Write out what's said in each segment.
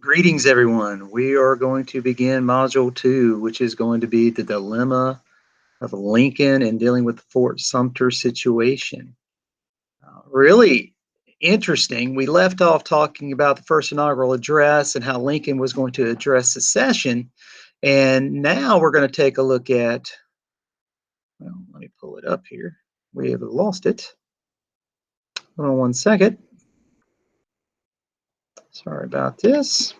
Greetings, everyone. We are going to begin Module 2, which is going to be the dilemma of Lincoln and dealing with the Fort Sumter situation. Really interesting. We left off talking about the first inaugural address and how Lincoln was going to address secession. And now we're going to take a look at, well, let me pull it up here. We have lost it. Hold on one second. Sorry about this.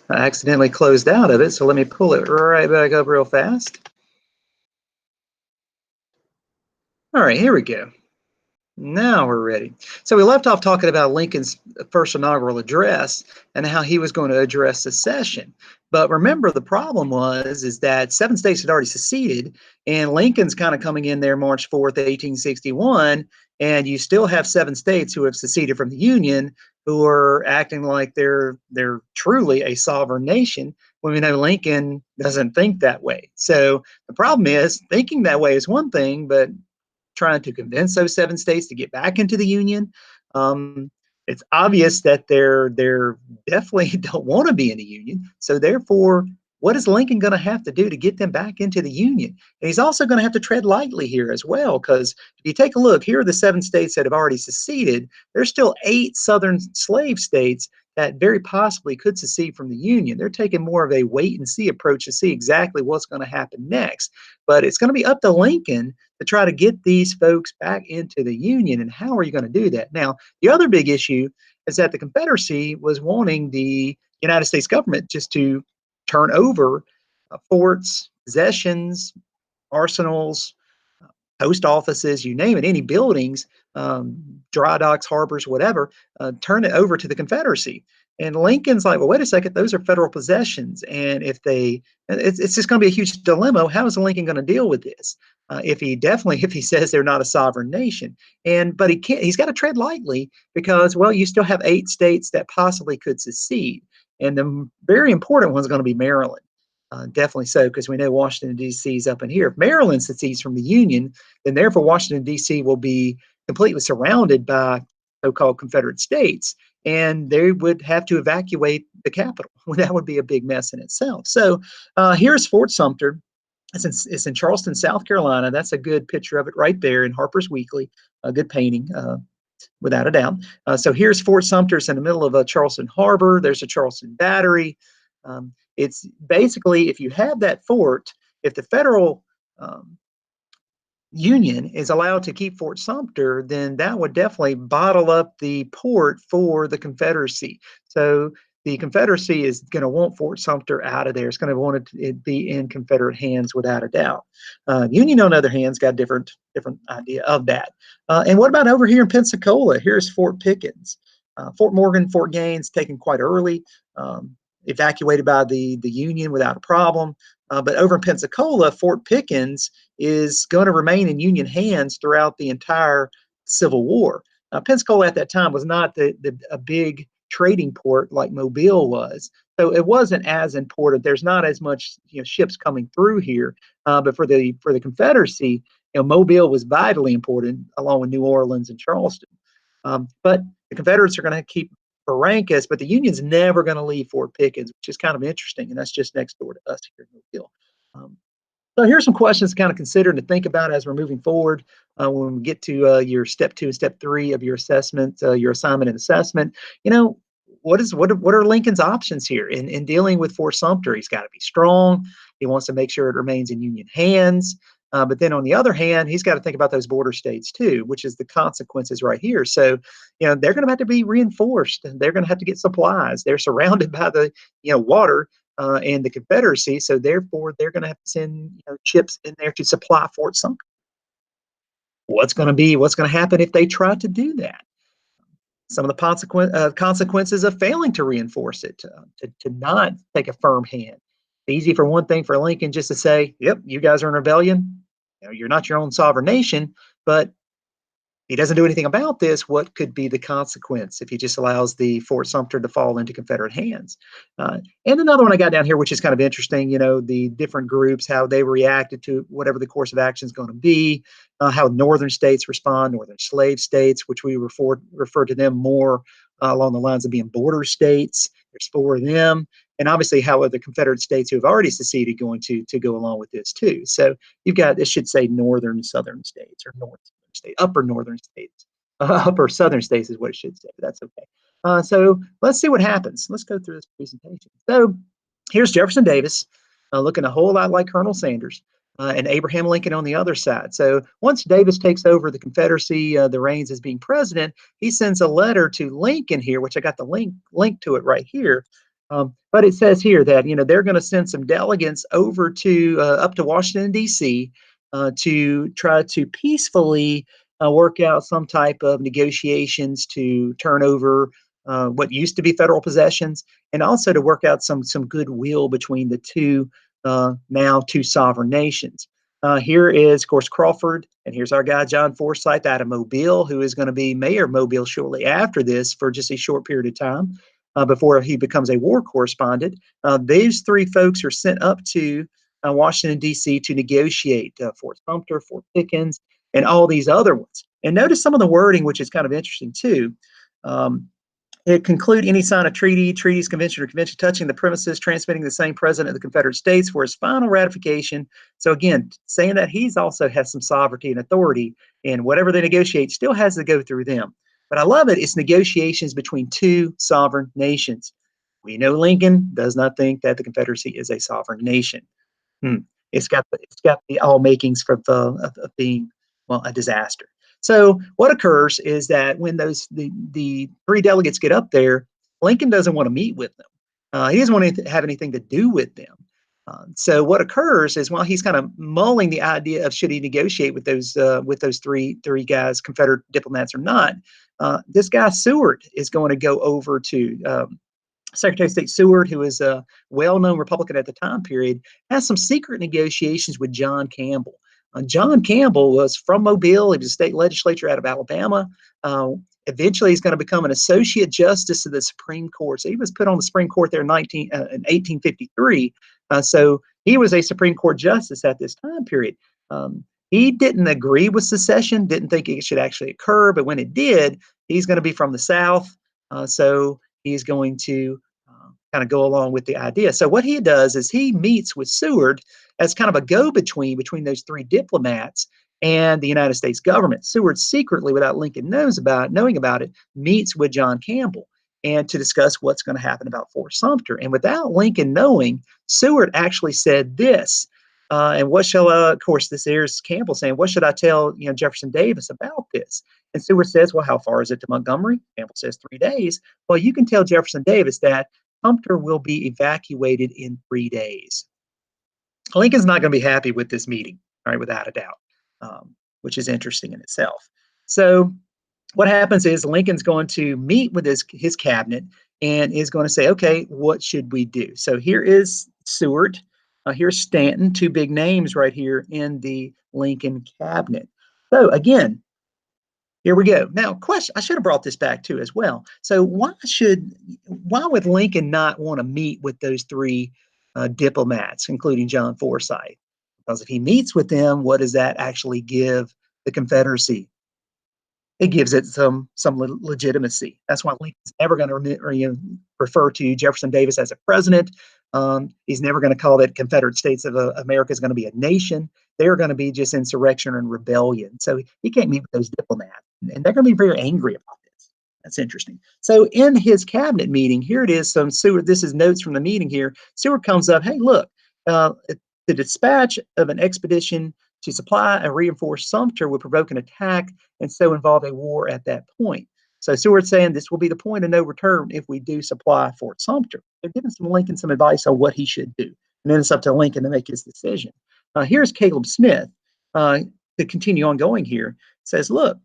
I accidentally closed out of it, so let me pull it right back up real fast. All right, here we go. Now we're ready. So we left off talking about Lincoln's first inaugural address and how he was going to address secession. But remember, the problem is that 7 states had already seceded, and Lincoln's kind of coming in there March 4th, 1861, and you still have 7 states who have seceded from the Union who are acting like they're truly a sovereign nation when we know Lincoln doesn't think that way. So the problem is thinking that way is one thing, but trying to convince those 7 states to get back into the Union. Um, it's obvious that they're definitely don't want to be in the Union. So therefore, what is Lincoln going to have to do to get them back into the Union? And he's also going to have to tread lightly here as well, because if you take a look, here are the 7 states that have already seceded. There's still 8 Southern slave states that very possibly could secede from the Union. They're taking more of a wait and see approach to see exactly what's going to happen next. But it's going to be up to Lincoln to try to get these folks back into the Union. And how are you going to do that? Now, the other big issue is that the Confederacy was wanting the United States government just to turn over forts, possessions, arsenals, post offices, you name it, any buildings, dry docks, harbors, whatever, turn it over to the Confederacy. And Lincoln's like, well, wait a second, those are federal possessions. And if it's just going to be a huge dilemma. How is Lincoln going to deal with this? If he says they're not a sovereign nation, but he's got to tread lightly because, well, you still have 8 states that possibly could secede. And the very important one's going to be Maryland. Definitely so, because we know Washington, D.C. is up in here. If Maryland secedes from the Union, then therefore Washington, D.C. will be completely surrounded by so-called Confederate states, and they would have to evacuate the capital. That would be a big mess in itself. So here's Fort Sumter. It's in Charleston, South Carolina. That's a good picture of it right there in Harper's Weekly. A good painting, without a doubt. So here's Fort Sumter. It's in the middle of Charleston Harbor. There's a Charleston Battery. It's basically, if you have that fort, if the federal Union is allowed to keep Fort Sumter, then that would definitely bottle up the port for the Confederacy. So the Confederacy is going to want Fort Sumter out of there. It's going to want it to be in Confederate hands without a doubt. Union, on the other hand, has got a different idea of that. And what about over here in Pensacola? Here's Fort Pickens. Fort Morgan, Fort Gaines taken quite early. Evacuated by the Union without a problem. But over in Pensacola, Fort Pickens is going to remain in Union hands throughout the entire Civil War. Pensacola at that time was not a big trading port like Mobile was, so it wasn't as important. There's not as much ships coming through here. But for the Confederacy, Mobile was vitally important, along with New Orleans and Charleston. But the Confederates are going to keep Barrancas, but the Union's never going to leave Fort Pickens, which is kind of interesting, and that's just next door to us here in Mobile. So here's some questions to kind of consider and to think about as we're moving forward when we get to your step 2 and step 3 of your assessment, your assignment and assessment. What are Lincoln's options here in dealing with Fort Sumter? He's got to be strong. He wants to make sure it remains in Union hands. But then on the other hand, he's got to think about those border states too, which is the consequences right here. So, they're going to have to be reinforced. They're going to have to get supplies. They're surrounded by the, water and the Confederacy. So therefore, they're going to have to send ships in there to supply Fort Sumter. What's going to happen if they try to do that? Some of the consequences of failing to reinforce it, to not take a firm hand. Easy for one thing for Lincoln just to say, yep, you guys are in rebellion. You're not your own sovereign nation, but he doesn't do anything about this. What could be the consequence if he just allows the Fort Sumter to fall into Confederate hands? And another one I got down here, which is kind of interesting, the different groups, how they reacted to whatever the course of action is going to be, how northern states respond, northern slave states, which we refer to them more along the lines of being border states. There's 4 of them, and obviously how are the Confederate states who have already seceded going to go along with this too. So you've got, it should say northern southern states or north southern states, upper northern states, upper southern states is what it should say, but that's okay. So let's see what happens. Let's go through this presentation. So here's Jefferson Davis, looking a whole lot like Colonel Sanders, and Abraham Lincoln on the other side. So once Davis takes over the Confederacy, the reins as being president, he sends a letter to Lincoln here, which I got the link to it right here. But it says here that they're going to send some delegates over to up to Washington D.C. To try to peacefully work out some type of negotiations to turn over what used to be federal possessions, and also to work out some goodwill between the two now two sovereign nations. Here is, of course, Crawford, and here's our guy John Forsyth out of Mobile, who is going to be mayor of Mobile shortly after this for just a short period of time before he becomes a war correspondent. These 3 folks are sent up to Washington, D.C. to negotiate Fort Sumter, Fort Pickens, and all these other ones. And notice some of the wording, which is kind of interesting too. It conclude any sign of treaties, convention, or convention touching the premises, transmitting the same president of the Confederate States for his final ratification. So again, saying that he's also has some sovereignty and authority, and whatever they negotiate still has to go through them. But I love it. It's negotiations between 2 sovereign nations. We know Lincoln does not think that the Confederacy is a sovereign nation. It's got the all makings for of being, well, a disaster. So what occurs is that when the 3 delegates get up there, Lincoln doesn't want to meet with them. He doesn't want to have anything to do with them. So what occurs is while he's kind of mulling the idea of should he negotiate with those three guys, Confederate diplomats or not, this guy Seward is going to go over to Secretary of State Seward, who is a well-known Republican at the time period, has some secret negotiations with John Campbell. John Campbell was from Mobile. He was a state legislator out of Alabama. Eventually, he's going to become an associate justice of the Supreme Court. So he was put on the Supreme Court there in 1853. So he was a Supreme Court justice at this time period. He didn't agree with secession, didn't think it should actually occur, but when it did, he's going to be from the South. So he's going to kind of go along with the idea. So what he does is he meets with Seward as kind of a go-between between those 3 diplomats and the United States government. Seward secretly, without Lincoln knowing about it, meets with John Campbell and to discuss what's going to happen about Fort Sumter. And without Lincoln knowing, Seward actually said this. And what shall of course, this here's Campbell saying, what should I tell Jefferson Davis about this? And Seward says, well, how far is it to Montgomery? Campbell says 3 days. Well, you can tell Jefferson Davis that Sumter will be evacuated in 3 days. Lincoln's not going to be happy with this meeting, all right, without a doubt, which is interesting in itself. So what happens is Lincoln's going to meet with his cabinet and is going to say, okay, what should we do? So here is Seward. Here's Stanton, 2 big names right here in the Lincoln cabinet. So again, here we go. Now, question, I should have brought this back too as well. So why would Lincoln not want to meet with those 3 diplomats, including John Forsyth? Because if he meets with them, what does that actually give the Confederacy? It gives it some legitimacy. That's why Lincoln's never going to refer to Jefferson Davis as a president. He's never going to call that Confederate States of America is going to be a nation. They're going to be just insurrection and rebellion. So he can't meet with those diplomats, and they're going to be very angry about this. That's interesting. So in his cabinet meeting, here it is. Some Seward. This is notes from the meeting here. Seward comes up. Hey, look, the dispatch of an expedition to supply and reinforce Sumter would provoke an attack and so involve a war at that point. So Seward's saying this will be the point of no return if we do supply Fort Sumter. They're giving Lincoln some advice on what he should do. And then it's up to Lincoln to make his decision. Here's Caleb Smith to continue on going here. Says, look,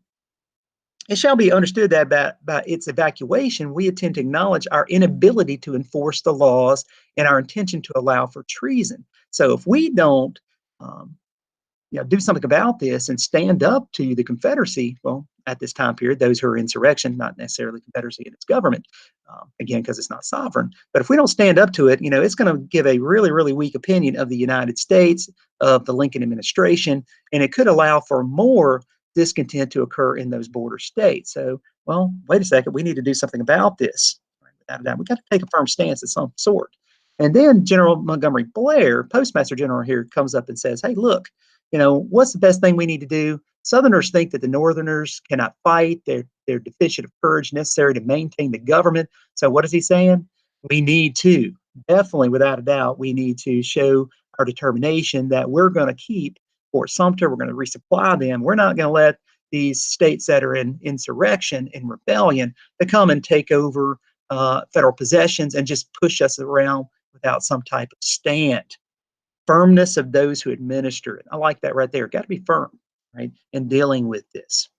it shall be understood that by its evacuation, we intend to acknowledge our inability to enforce the laws and our intention to allow for treason. So if we don't do something about this and stand up to the Confederacy, well, at this time period, those who are insurrection, not necessarily the Confederacy and its government, again, because it's not sovereign. But if we don't stand up to it, it's going to give a really, really weak opinion of the United States, of the Lincoln administration, and it could allow for more discontent to occur in those border states. So, well, wait a second, we need to do something about this. without a doubt. We got to take a firm stance of some sort. And then General Montgomery Blair, Postmaster General here, comes up and says, hey, look, what's the best thing we need to do? Southerners think that the Northerners cannot fight. They're deficient of courage necessary to maintain the government. So what is he saying? We need to, definitely, without a doubt, we need to show our determination that we're going to keep Fort Sumter. We're going to resupply them. We're not going to let these states that are in insurrection and rebellion to come and take over federal possessions and just push us around without some type of stand. Firmness of those who administer it. I like that right there. Got to be firm, right, in dealing with this.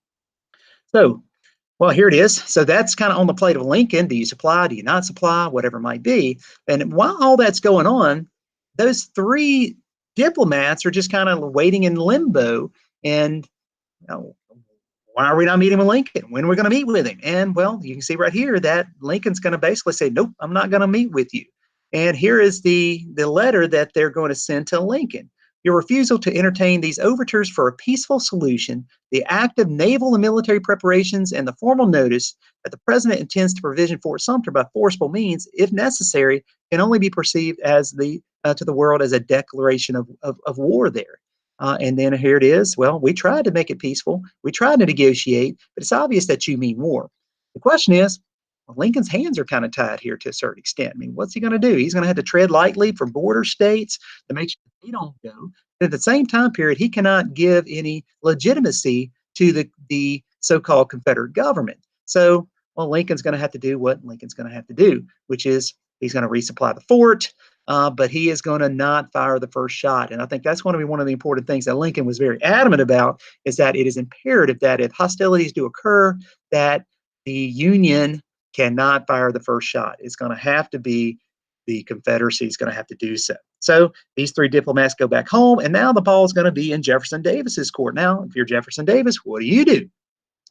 So, well, here it is. So that's kind of on the plate of Lincoln. Do you supply? Do you not supply? Whatever it might be. And while all that's going on, those three diplomats are just kind of waiting in limbo. And why are we not meeting with Lincoln? When are we going to meet with him? And well, you can see right here that Lincoln's going to basically say, nope, I'm not going to meet with you. And here is the letter that they're going to send to Lincoln. Your refusal to entertain these overtures for a peaceful solution, the active naval and military preparations, and the formal notice that the president intends to provision Fort Sumter by forcible means, if necessary, can only be perceived as to the world as a declaration of war there. And then here it is. Well, we tried to make it peaceful. We tried to negotiate, but it's obvious that you mean war. The question is, well, Lincoln's hands are kind of tied here to a certain extent. I mean, what's he going to do? He's going to have to tread lightly for border states to make sure they don't go. But at the same time period, he cannot give any legitimacy to the so-called Confederate government. So, well, Lincoln's going to have to do what Lincoln's going to have to do, which is he's going to resupply the fort. But he is going to not fire the first shot. And I think that's going to be one of the important things that Lincoln was very adamant about, is that it is imperative that if hostilities do occur, that the Union cannot fire the first shot. It's going to have to be the Confederacy is going to have to do so. So these three diplomats go back home, and now the ball is going to be in Jefferson Davis's court. Now, if you're Jefferson Davis, what do? Do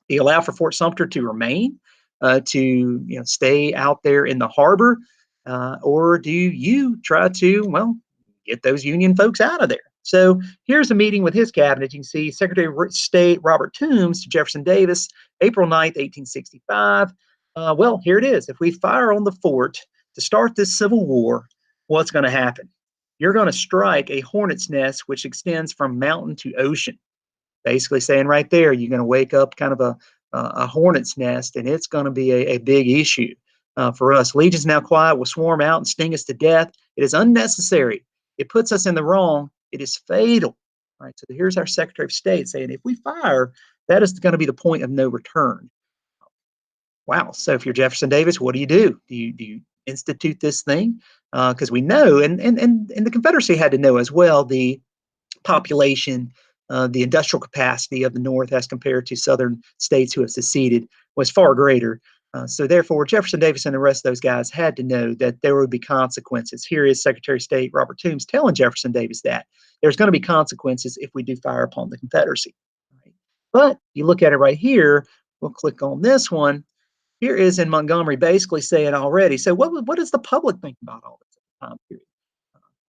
you allow for Fort Sumter to remain, to stay out there in the harbor? Or do you try to, well, get those Union folks out of there? So here's a meeting with his cabinet. You can see Secretary of State Robert Toombs to Jefferson Davis, April 9th, 1865. Well, here it is. If we fire on the fort to start this Civil War, what's going to happen? You're going to strike a hornet's nest which extends from mountain to ocean. Basically saying right there, you're going to wake up kind of a hornet's nest, and it's going to be a big issue. For us, legions now quiet will swarm out and sting us to death. It is unnecessary. It puts us in the wrong. It is fatal. All right. So here's our Secretary of State saying, if we fire, that is going to be the point of no return. Wow. So if you're Jefferson Davis, what do? Do you institute this thing? Because we know, and the Confederacy had to know as well, the population, the industrial capacity of the North as compared to Southern states who have seceded was far greater. So therefore, Jefferson Davis and the rest of those guys had to know that there would be consequences. Here is Secretary of State Robert Toombs telling Jefferson Davis that there's going to be consequences if we do fire upon the Confederacy. Right? But you look at it right here, we'll click on this one. Here is in Montgomery basically saying already, so what does the public think about all this time period?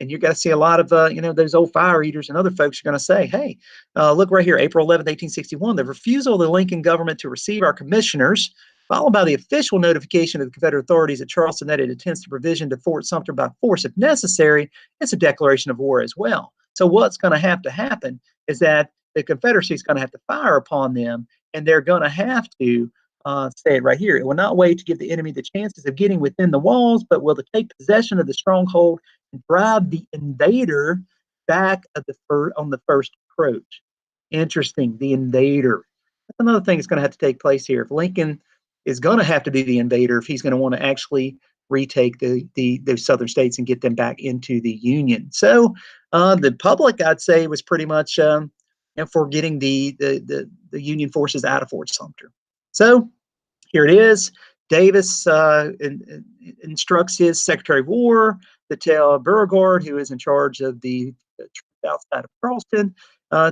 And you're going to see a lot of, those old fire eaters and other folks are going to say, hey, look right here, April 11th, 1861, the refusal of the Lincoln government to receive our commissioners, followed by the official notification of the Confederate authorities at Charleston that it intends to provision to Fort Sumter by force if necessary, it's a declaration of war as well. So what's going to happen is that the Confederacy is going to have to fire upon them, and they're going to have to say it right here. It will not wait to give the enemy the chances of getting within the walls, but will to take possession of the stronghold and drive the invader back on the first approach. Interesting, the invader. That's another thing that's going to have to take place here. If Lincoln is going to have to be the invader, if he's going to want to actually retake those southern states and get them back into the Union. So the public, I'd say, was pretty much for getting the Union forces out of Fort Sumter. So here it is. Davis instructs his Secretary of War to tell Beauregard, who is in charge of the troops outside of Charleston,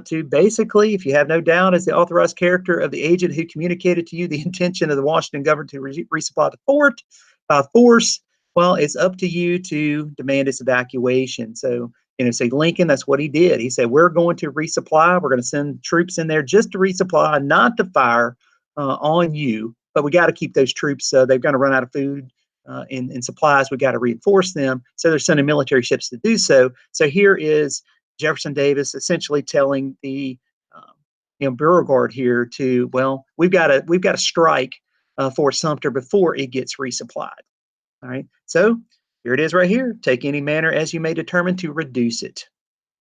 to basically, if you have no doubt, as the authorized character of the agent who communicated to you the intention of the Washington government to resupply the fort by force, well, it's up to you to demand its evacuation. So, say Lincoln, that's what he did. He said, we're going to resupply. We're going to send troops in there just to resupply, not to fire on you. But we got to keep those troops. They've got to run out of food. in supplies. We got to reinforce them. So they're sending military ships to do so. So here is Jefferson Davis essentially telling the um, Beauregard here to, well, we've got to strike Fort Sumter before it gets resupplied. All right. So here it is right here. Take any manner as you may determine to reduce it.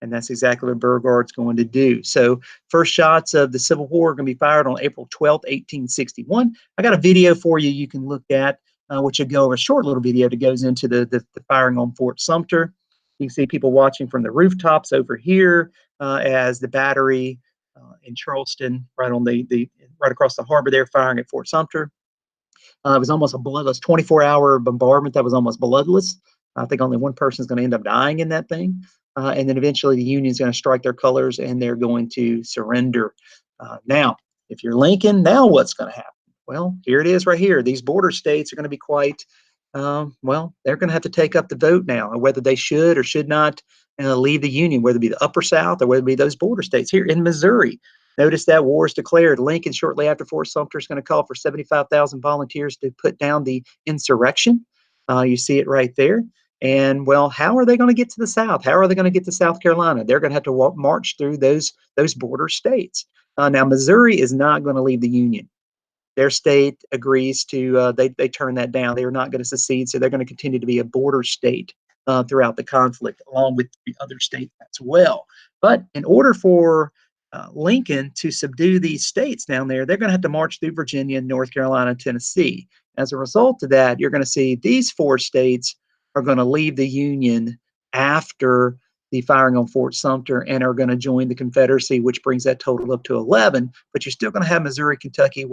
And that's exactly what Beauregard's going to do. So first shots of the Civil War are going to be fired on April 12th, 1861. I got a video for you can look at, which will go over a short little video that goes into the firing on Fort Sumter. You can see people watching from the rooftops over here as the battery in Charleston, right on the right across the harbor there, firing at Fort Sumter. It was almost a bloodless 24-hour bombardment that was almost bloodless. I think only one person is going to end up dying in that thing. And then eventually the Union's going to strike their colors and they're going to surrender. Now, if you're Lincoln, now what's going to happen? Well, here it is right here. These border states are going to be quite, well, they're going to have to take up the vote now, whether they should or should not leave the Union, whether it be the upper South or whether it be those border states. Here in Missouri, notice that war is declared. Lincoln, shortly after Fort Sumter, is going to call for 75,000 volunteers to put down the insurrection. You see it right there. And well, how are they going to get to the South? How are they going to get to South Carolina? They're going to have to march through those border states. Now, Missouri is not going to leave the Union. Their state agrees to, they turn that down. They are not going to secede, so they're going to continue to be a border state throughout the conflict, along with the other states as well. But in order for Lincoln to subdue these states down there, they're going to have to march through Virginia, North Carolina, Tennessee. As a result of that, you're going to see these four states are going to leave the Union after the firing on Fort Sumter and are going to join the Confederacy, which brings that total up to 11. But you're still going to have Missouri, Kentucky,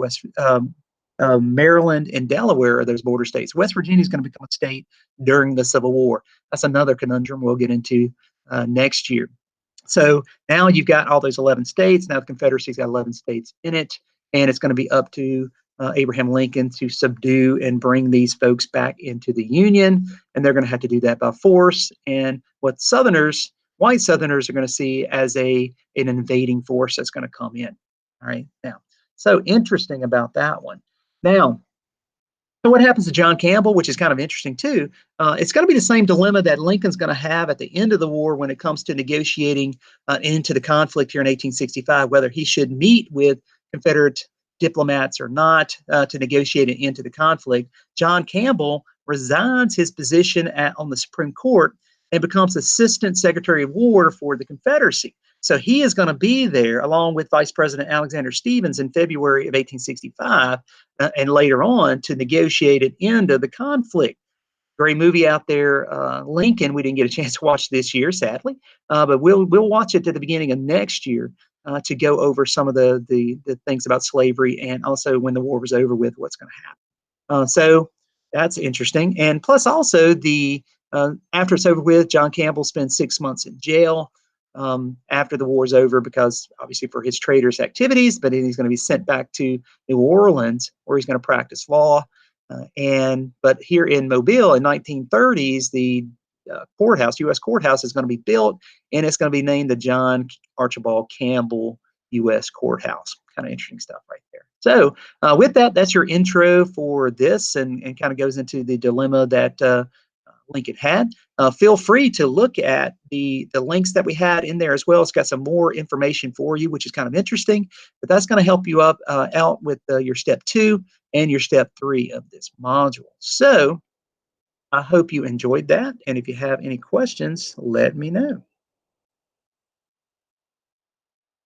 Maryland, and Delaware are those border states. West Virginia is going to become a state during the Civil War. That's another conundrum we'll get into next year. So now you've got all those 11 states. Now the Confederacy's got 11 states in it, and it's going to be up to Abraham Lincoln to subdue and bring these folks back into the Union, and they're going to have to do that by force. And what white Southerners are going to see as an invading force that's going to come in. All right, now, so interesting about that one. Now, so what happens to John Campbell, which is kind of interesting too, it's going to be the same dilemma that Lincoln's going to have at the end of the war when it comes to negotiating into the conflict here in 1865, whether he should meet with Confederate diplomats or not to negotiate it into the conflict. John Campbell resigns his position on the Supreme Court and becomes Assistant Secretary of War for the Confederacy. So he is going to be there along with Vice President Alexander Stephens in February of 1865 and later on to negotiate an end of the conflict. Great movie out there, Lincoln. We didn't get a chance to watch this year, sadly, but we'll watch it at the beginning of next year to go over some of the things about slavery and also when the war was over with, what's going to happen. So that's interesting. And plus also after it's over with, John Campbell spends 6 months in jail after the war's over because obviously for his traitorous activities, but then he's going to be sent back to New Orleans where he's going to practice law. But here in Mobile in 1930s, the courthouse, U.S. courthouse, is going to be built, and it's going to be named the John Archibald Campbell U.S. Courthouse. Kind of interesting stuff right there. So with that, that's your intro for this, and kind of goes into the dilemma that Lincoln had. Feel free to look at the links that we had in there as well. It's got some more information for you, which is kind of interesting, but that's going to help you out with your step 2 and your step 3 of this module. So I hope you enjoyed that. And if you have any questions, let me know.